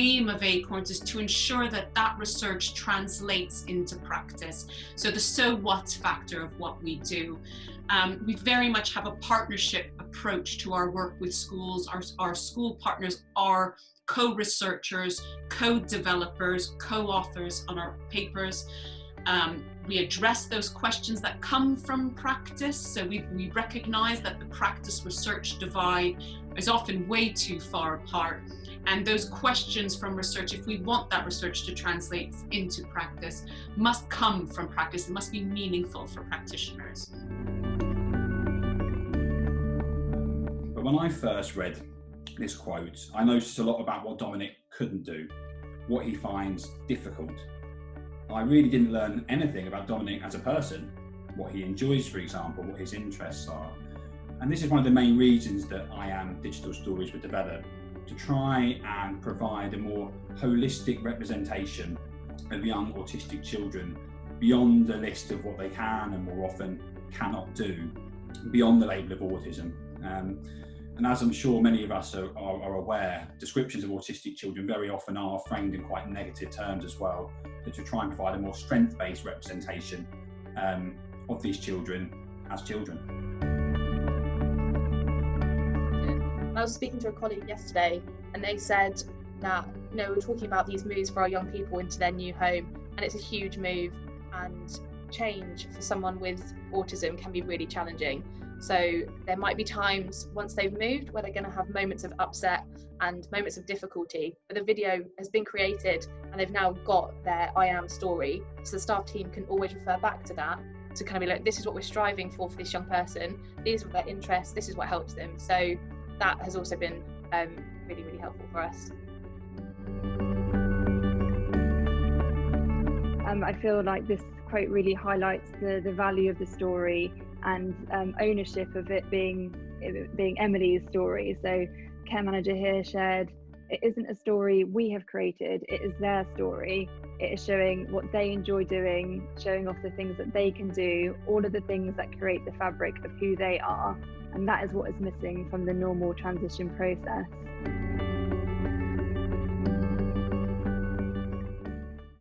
aim of Acorns is to ensure that that research translates into practice. So the so what factor of what we do. We very much have a partnership approach to our work with schools. Our school partners are co-researchers, co-developers, co-authors on our papers. We address those questions that come from practice. So we recognize that the practice research divide is often way too far apart. And those questions from research, if we want that research to translate into practice, must come from practice. It must be meaningful for practitioners. But when I first read this quote, I noticed a lot about what Dominic couldn't do, what he finds difficult. I really didn't learn anything about Dominic as a person, what he enjoys, for example, what his interests are. And this is one of the main reasons that I Am Digital Stories were developed, to try and provide a more holistic representation of young autistic children beyond the list of what they can and more often cannot do, beyond the label of autism. And as I'm sure many of us are aware, descriptions of autistic children very often are framed in quite negative terms as well, but to try and provide a more strength-based representation of these children as children. I was speaking to a colleague yesterday and they said that, we're talking about these moves for our young people into their new home, and it's a huge move, and change for someone with autism can be really challenging. So there might be times once they've moved where they're going to have moments of upset and moments of difficulty, but the video has been created and they've now got their I Am story, so the staff team can always refer back to that to kind of be like, this is what we're striving for this young person, these are their interests, this is what helps them. So that has also been really, really helpful for us. I feel like this quote really highlights the value of the story and ownership of it being Emily's story. So care manager here shared, it isn't a story we have created, it is their story. It is showing what they enjoy doing, showing off the things that they can do, all of the things that create the fabric of who they are. And that is what is missing from the normal transition process.